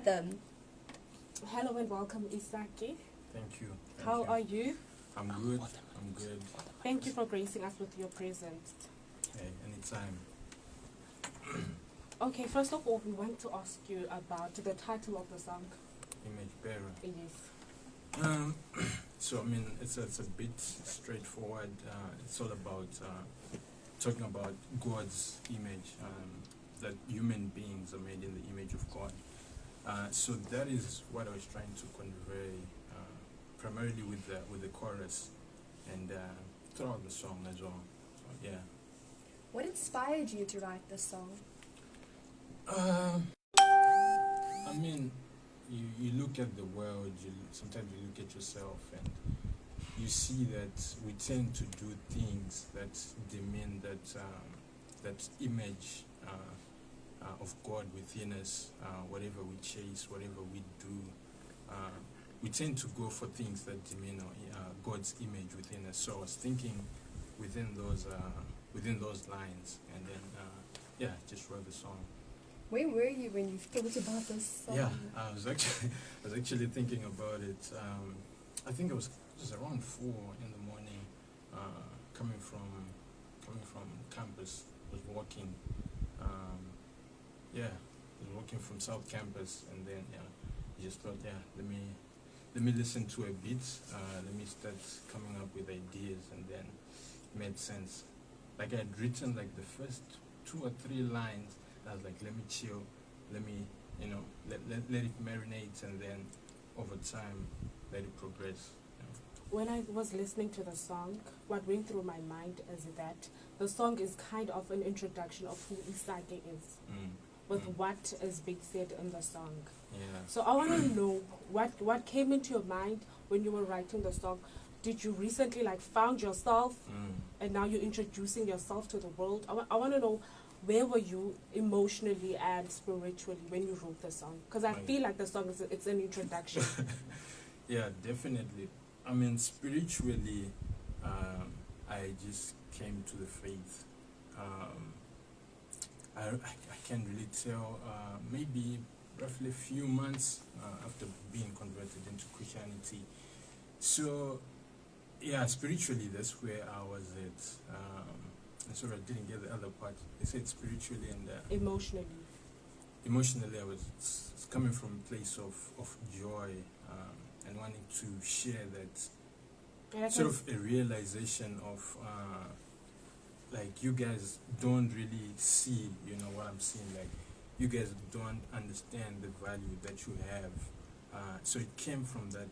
Them. Hello and welcome, Isaki. Thank you. How are you? I'm good. I'm good. Thank you for gracing us with your presence. Hey, anytime. Okay, first of all, we want to ask you about the title of the song. Imagebearer. Yes. So I mean, it's a bit straightforward. It's all about talking about God's image. That human beings are made in the image of God. So that is what I was trying to convey, primarily with the chorus, and throughout the song as well. So, yeah. What inspired you to write this song? I mean, you look at the world. Sometimes you look at yourself, and you see that we tend to do things that demean that image. Of God within us, whatever we chase, whatever we do, we tend to go for things that demean God's image within us. So I was thinking within those lines, and then just wrote the song. Where were you when you thought about this song? Yeah, I was actually thinking about it. I think it was around 4 in the morning, coming from campus. I was walking. I was walking from South Campus, and then I just thought, let me listen to a beat, let me start coming up with ideas, and then it made sense. Like I had written like the first 2 or 3 lines. I was like, let me chill, let me let it marinate, and then over time let it progress. When I was listening to the song, what went through my mind is that the song is kind of an introduction of who Isaki is. With what is being said in the song. Yeah. So I want to know what came into your mind when you were writing the song. Did you recently found yourself and now you're introducing yourself to the world? I want to know, where were you emotionally and spiritually when you wrote the song? Because I feel like the song it's an introduction. Yeah, definitely. I mean, spiritually, I just came to the faith. I can't really tell, maybe roughly a few months after being converted into Christianity. So, yeah, spiritually, that's where I was at. And sorry, I didn't get the other part. I said spiritually and Emotionally. Emotionally, I was coming from a place of joy and wanting to share that sort of a realization of like you guys don't really see, what I'm seeing. Like you guys don't understand the value that you have. So it came from that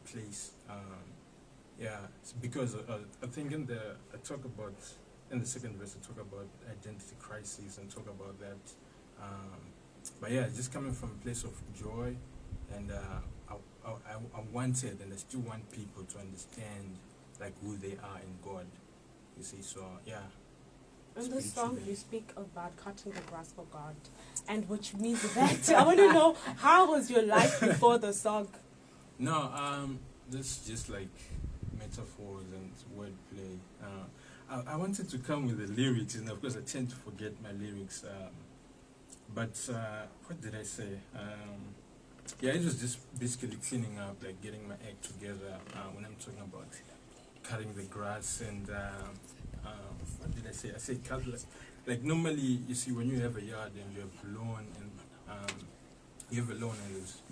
place. It's because I think in the second verse I talk about identity crisis and talk about that. But yeah, just coming from a place of joy, and I wanted, and I still want people to understand like who they are in God, you see. So yeah. In the song you speak about cutting the grass for God, and which means that I want to know, how was your life before the song? No, this is just like metaphors and wordplay. I wanted to come with the lyrics, and of course I tend to forget my lyrics. But what did I say? It was just basically cleaning up, like getting my act together when I'm talking about cutting the grass. And what did I say? I said cut, like normally you see when you have a yard and you have lawn and there's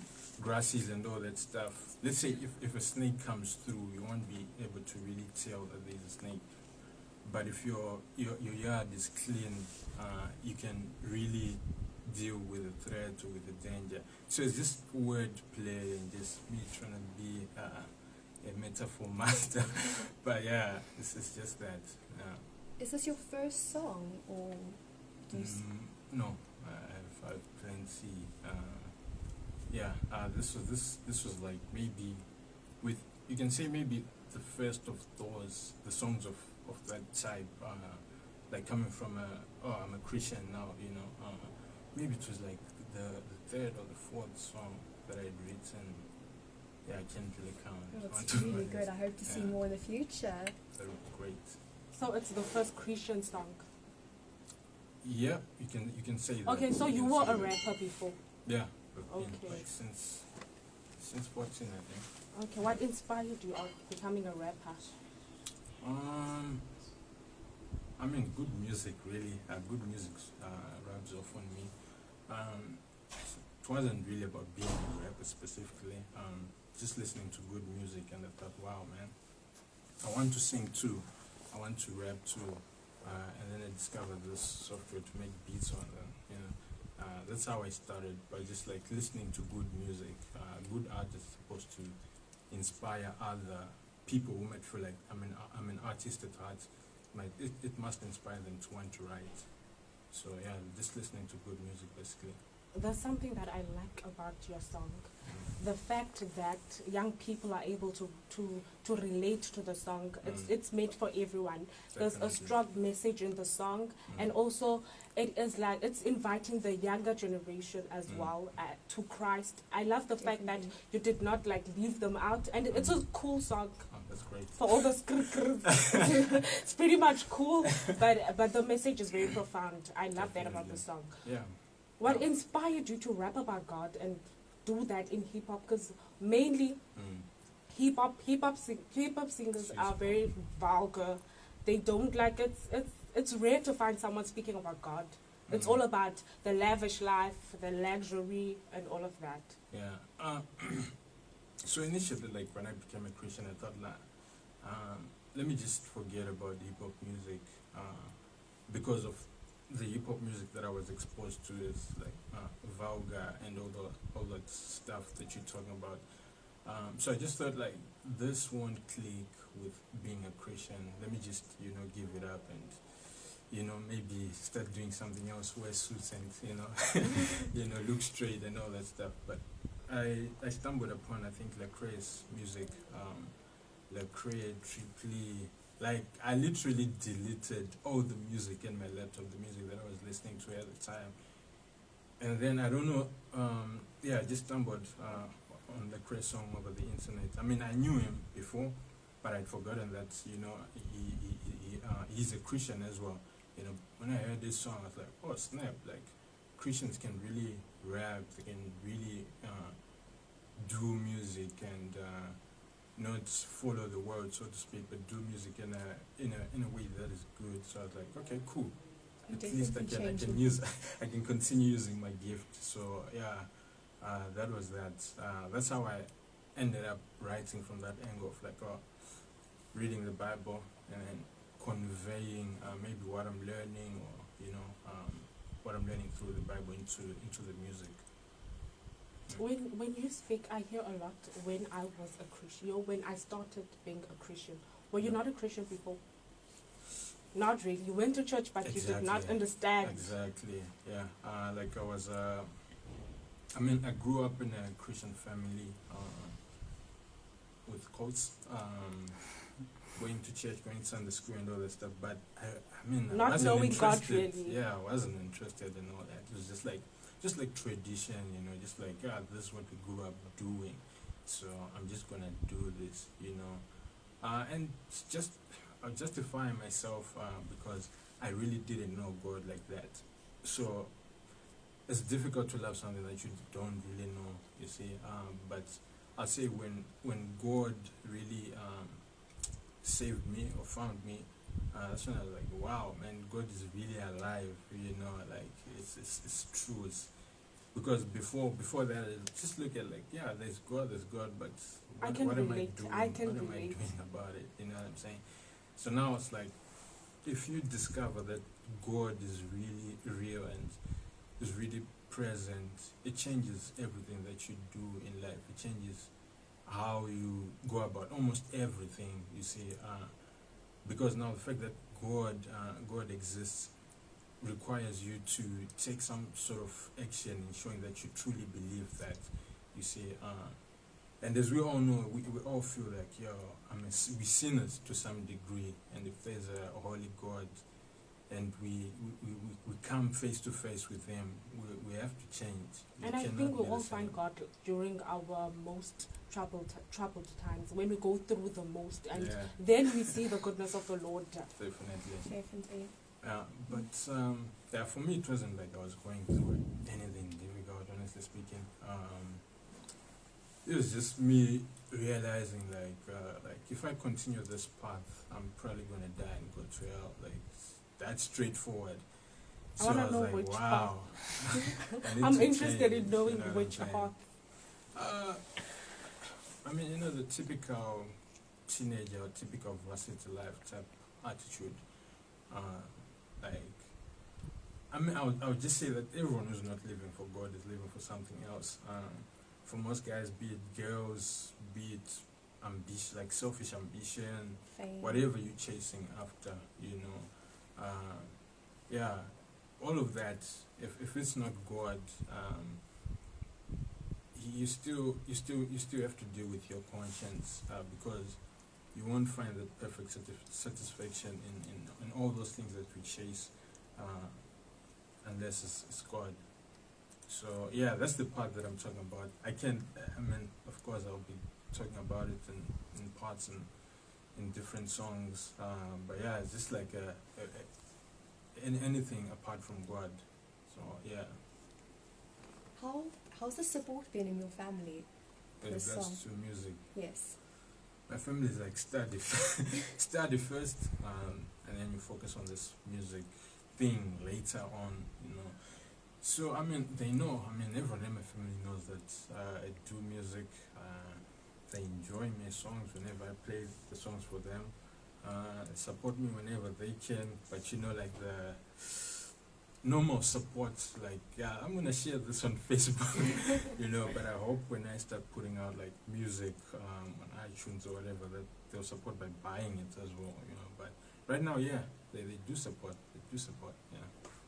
grasses and all that stuff. Let's say if a snake comes through, you won't be able to really tell that there's a snake. But if your yard is clean, you can really deal with the threat or with the danger. So it's just word play and just me trying to be a metaphor master. But yeah, this is just that. Is this your first song, or do you no, I have plenty. This was like maybe you can say maybe the first of those, the songs of that type, like coming from I'm a Christian now, maybe it was like the 3rd or the 4th song that I had written. Yeah, I can't really count. Oh, it's really good. I hope to see more in the future. That would be great. So it's the first Christian song. Yeah, you can say that. Okay, so you were a rapper before. Yeah, I've been, Okay. like since 14, I think. Okay, what inspired you of becoming a rapper? I mean, good music really. Good music rubs off on me. It wasn't really about being a rapper specifically. Just listening to good music, and I thought, wow, man, I want to sing too. I want to rap too. And then I discovered this software to make beats on them. You know, that's how I started, by just like listening to good music. Good art is supposed to inspire other people who might feel like I'm an artist at heart. It must inspire them to want to write. So yeah, just listening to good music basically. There's something that I like about your song. The fact that young people are able to relate to the song. It's made for everyone. There's a Definitely. strong message in the song, and also it is like it's inviting the younger generation as well to Christ. I love the fact that you did not like leave them out, and it's a cool song. Oh, that's great. For all the it's pretty much cool, but the message is very profound. I love that about the song. Yeah. What inspired you to rap about God and do that in hip hop? Because mainly hip hop singers are very vulgar. They don't like it's rare to find someone speaking about God. It's all about the lavish life, the luxury, and all of that. Yeah. So initially, like when I became a Christian, I thought, let me just forget about hip hop music, because of the hip hop music that I was exposed to is like vulgar and all that stuff that you're talking about. So I just thought, like, this won't click with being a Christian. Let me just give it up and maybe start doing something else, wear suits and look straight and all that stuff. But I stumbled upon, I think, Lecrae's music. Lecrae triply. Like, I literally deleted all the music in my laptop, the music that I was listening to at the time. And then, I don't know, I just stumbled on the Lecrae song over the internet. I mean, I knew him before, but I'd forgotten that, he's a Christian as well. When I heard this song, I was like, oh, snap, like, Christians can really rap, they can really do music and not follow the world, so to speak, but do music in a way that is good. So I was like, okay, cool. At least I can continue using my gift. So yeah, that was that. That's how I ended up writing from that angle of like reading the Bible and then conveying maybe what I'm learning or what I'm learning through the Bible into the music. When you speak, I hear a lot when I was a Christian, when I started being a Christian. Were you not a Christian before? Not really. You went to church, but you did not understand. Exactly, yeah. Like I was, I grew up in a Christian family with cults, going to church, going to Sunday school and all that stuff, but I not wasn't knowing God interested. really. Yeah, I wasn't interested in all that. It was just like tradition, just like, this is what we grew up doing, so I'm just gonna do this, and I'll justify myself because I really didn't know God like that. So it's difficult to love something that you don't really know, you see. But I'll say when God really saved me or found me, that's when I was like, wow, man, God is really alive, like it's true. Because before that, I just look at like, yeah, there's God, but what am I doing? What am I doing about it? You know what I'm saying? So now it's like, if you discover that God is really real and is really present, it changes everything that you do in life. It changes how you go about almost everything, you see. Because now the fact that God exists requires you to take some sort of action in showing that you truly believe that, you see. And as we all know, we all feel like, we're sinners to some degree, and if there's a holy God and we come face to face with him, we have to change. And I think we all find God during our most troubled times, when we go through the most, and then we see the goodness of the Lord. Definitely. But yeah, for me, it wasn't like I was going through anything difficult, honestly speaking. It was just me realizing, like if I continue this path, I'm probably gonna die and go to hell. Like that's straightforward. I So wanna I was know like, which wow. I need I'm to interested in change, knowing you know what which I'm saying? path. I mean, you know, the typical teenager or typical varsity life type attitude. Like, I mean, I would just say that everyone who's not living for God is living for something else. For most guys, be it girls, be it ambition, like selfish ambition, Fame. whatever you're chasing after, you know, yeah, all of that. If it's not God, you still have to deal with your conscience, because you won't find that perfect satisfaction in all those things that we chase, unless it's God. So yeah, that's the part that I'm talking about. I mean, of course, I'll be talking about it in parts and in different songs. But yeah, it's just like anything apart from God. So yeah, How's the support been in your family? with This regards song. to music, Yes. my family is like study, study first, and then you focus on this music thing later on, you know. So I mean, they know. I mean, everyone in my family knows that I do music. They enjoy my songs whenever I play the songs for them. They support me whenever they can. But you know, like the normal support, like yeah, I'm gonna share this on Facebook, you know. But I hope when I start putting out like music on iTunes or whatever, that they'll support by buying it as well, you know. But right now, yeah, they do support. They do support. Yeah,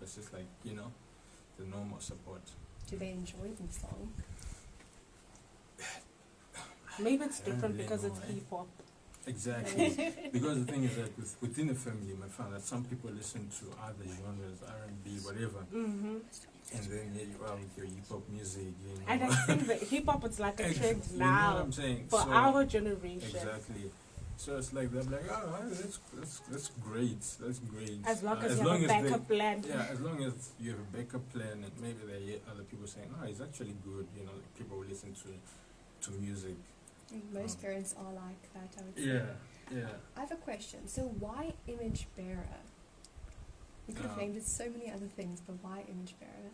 it's just like, you know, the normal support. Do they enjoy the song? Maybe it's I don't different really because know, it's eh? hip hop. Exactly. Because the thing is that within the family, my found that some people listen to other genres, R&B, whatever, Mm-hmm. and then here you are with your hip hop music, you know. And I think that hip hop is like a trend You know what now I'm saying? for So, our generation. exactly. So it's like they're like, oh, that's great, that's great. As long as as you long have a as they- backup plan. Yeah, as long as you have a backup plan, and maybe they hear other people saying, oh, it's actually good, you know, like people will listen to music. Most parents are like that, I would say. Yeah, yeah. I have a question. So why Imagebearer? You could have named it so many other things, but why Imagebearer?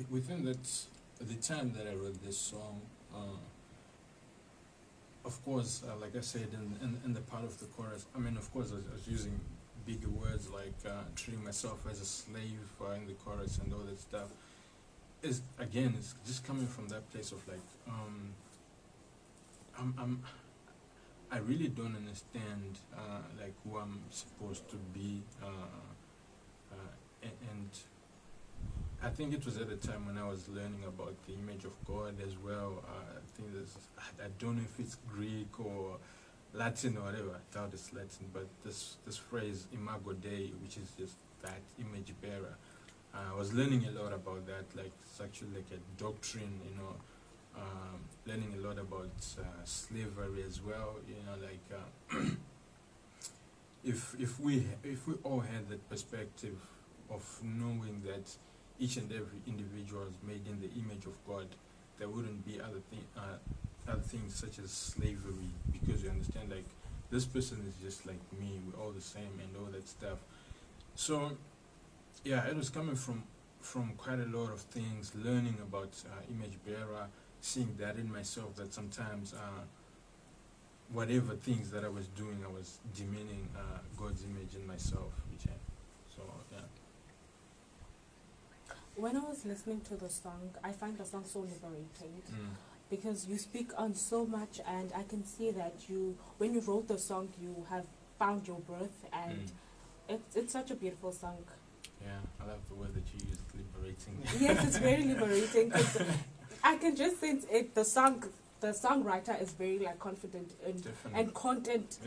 Within that, the time that I wrote this song, of course, like I said in the part of the chorus, I mean, of course, I was using bigger words like treating myself as a slave in the chorus and all that stuff. It's just coming from that place of like, I really don't understand like who I'm supposed to be, and I think it was at the time when I was learning about the image of God as well. I think I don't know if it's Greek or Latin or whatever. I doubt it's Latin, but this phrase Imagebearer, which is just that image bearer. I was learning a lot about that. Like it's actually like a doctrine, you know. Learning a lot about slavery as well. You know, like if we all had that perspective of knowing that each and every individual is made in the image of God, there wouldn't be other things such as slavery, because you understand, like, this person is just like me, we're all the same and all that stuff. So yeah, it was coming from quite a lot of things, learning about Imagebearer, seeing that in myself, that sometimes whatever things that I was doing, I was demeaning God's image in myself, so yeah. When I was listening to the song, I find the song so liberating because you speak on so much, and I can see that when you wrote the song, you have found your birth, and it's such a beautiful song. Yeah, I love the word that you used, liberating. Yes, it's very liberating. 'Cause I can just sense it. The songwriter is very like confident and content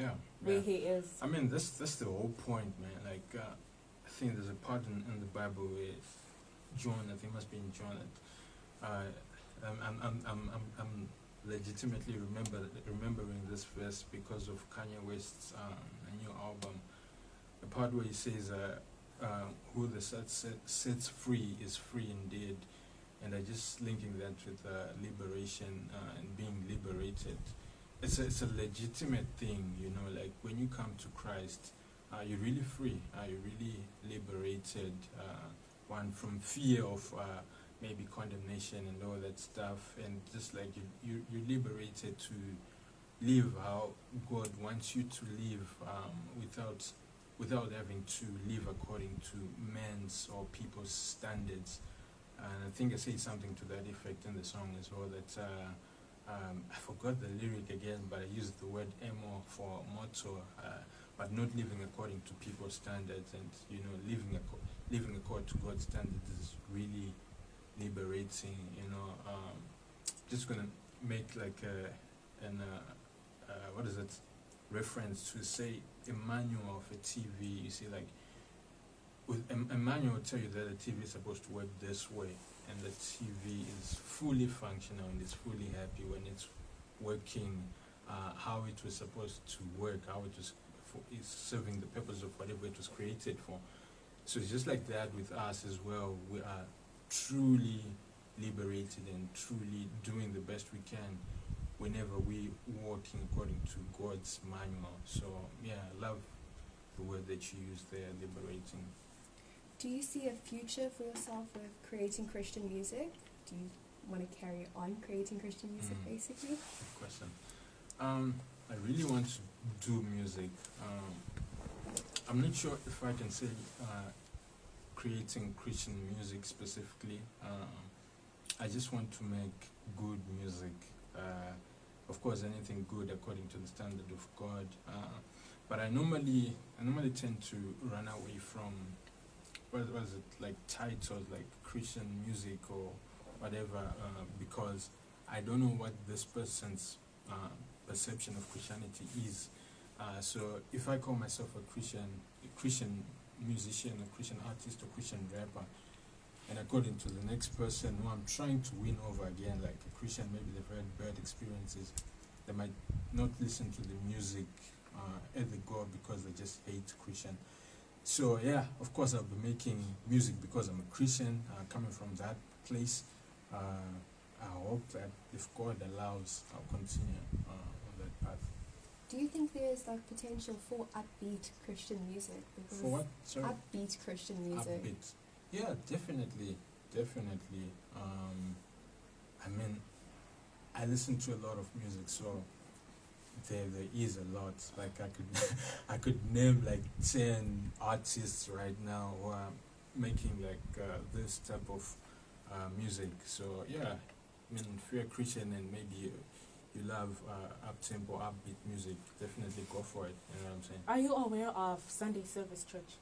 where he is. I mean, that's the whole point, man. Like, I think there's a part in the Bible where John, I think it must be in John, I'm legitimately remembering this verse because of Kanye West's new album. the part where he says, "Who the sets free is free indeed," and I just linking that with liberation and being liberated. It's a legitimate thing, you know. Like when you come to Christ, you're really free. You're really liberated. One from fear of maybe condemnation and all that stuff, and just like you're liberated to live how God wants you to live, without having to live according to men's or people's standards. And I think I said something to that effect in the song as well, that I forgot the lyric again, but I used the word emo for motto, but not living according to people's standards, and you know, living according to God's standards is really liberating. You know, just gonna make like what is it, reference to say a manual of a TV. You see, like with a manual will tell you that a TV is supposed to work this way, and the TV is fully functional and is fully happy when it's working how it was supposed to work, how it was is serving the purpose of whatever it was created for. So it's just like that with us as well. We are truly liberated and truly doing the best we can whenever we walking according to God's manual. So yeah, I love the word that you use there, liberating. Do you see a future for yourself with creating Christian music? Do you want to carry on creating Christian music, basically? Good question. I really want to do music. I'm not sure if I can say creating Christian music specifically. I just want to make good music. Of course, anything good according to the standard of God. But I normally tend to run away from what was it, like titles like Christian music or whatever, because I don't know what this person's perception of Christianity is. So if I call myself a Christian musician, a Christian artist, or Christian rapper, and according to the next person who I'm trying to win over again, like a Christian, maybe they've had bad experiences, they might not listen to the music as they go because they just hate Christian. So yeah, of course I'll be making music because I'm a Christian, coming from that place. I hope that if God allows, I'll continue on that path. Do you think there's like potential for upbeat Christian music? Because For what? Sorry? upbeat Christian music. Upbeat. Yeah, definitely. I mean, I listen to a lot of music, so there is a lot. Like I could name like 10 artists right now who are making like this type of music. So yeah, I mean, if you're a Christian and maybe you love up-tempo, upbeat music, definitely go for it. You know what I'm saying? Are you aware of Sunday Service Church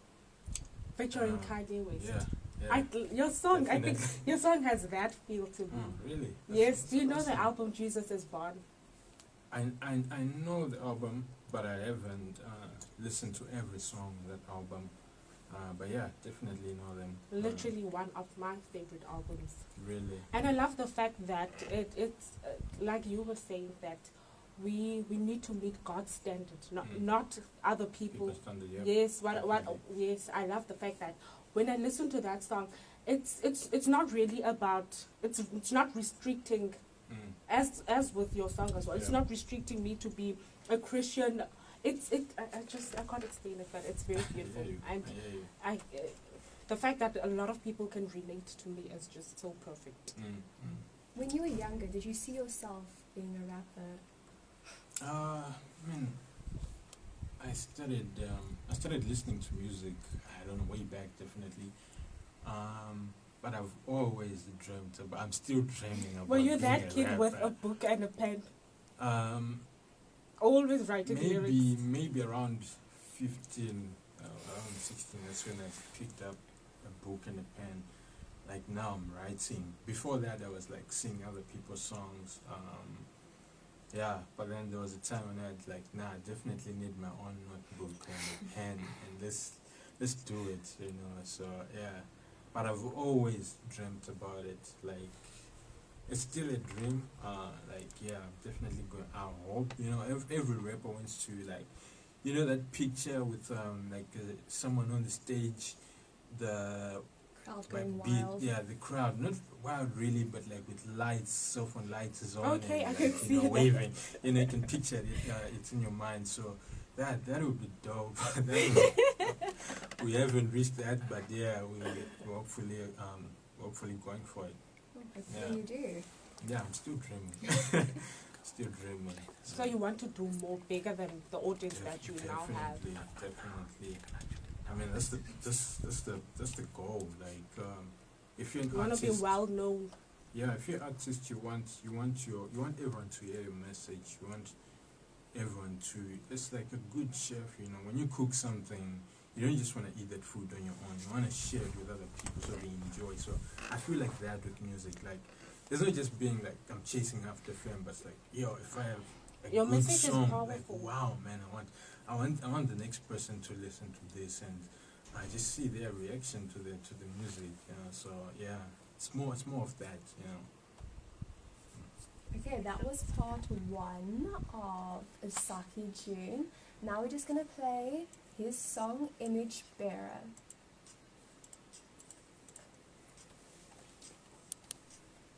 featuring Kanye West? Yeah. Your song, Definitely. I think your song has that feel to me. Really? Yes. Do you know awesome. the album Jesus is Born? I know the album, but I haven't listened to every song on that album. But yeah, definitely know them. Literally one of my favorite albums. Really? And I love the fact that it's like you were saying, that we need to meet God's standard, not other people. People's standard, yeah. Yes, Definitely. yes, I love the fact that when I listen to that song, it's not really about, it's not restricting, as with your song as well. It's Yeah. not restricting me to be a Christian. I can't explain it, but it's very beautiful. And I hear you. the fact that a lot of people can relate to me is just so perfect. When you were younger, did you see yourself being a rapper? I mean, I started listening to music, I don't know, way back, definitely. But I've always dreamt about, I'm still dreaming about Were you being that kid with rapper. a book and a pen? Always Always writing lyrics? Maybe around 15, around 16, that's when I picked up a book and a pen. Like now I'm writing. Before that I was like singing other people's songs. Yeah, but then there was a time when I had like, I definitely need my own notebook and a pen, and let's do it, you know. So yeah, but I've always dreamt about it. Like it's still a dream. Like yeah, I'm definitely going. I hope, you know, every rapper wants to like you know that picture with someone on the stage, the Crowd going beat, wild. yeah, the crowd, not wild really, but like with lights, cell phone lights is on, Okay, and I can like, see that. waving. You can picture it. It's in your mind. So that would be dope. We haven't reached that, but yeah, we're hopefully going for it. Hopefully you do. Yeah, I'm still dreaming. Still dreaming. So you want to do more bigger than the audience that you now have. Definitely. I mean, that's the goal. Like, if you're an You want to be artist, well known. yeah, if you're an artist, you want everyone to hear your message. You want everyone to. It's like a good chef. When you cook something, you don't just want to eat that food on your own. You want to share it with other people so they enjoy. So I feel like that with music. Like, it's not just being like I'm chasing after fame, but it's like, yo, if I have a Your good message is song, powerful. like, wow, man, I want the next person to listen to this, and I just see their reaction to the music. So yeah, it's more of that. Okay, that was part 1 of Isaki June. Now we're just gonna play his song Imagebearer.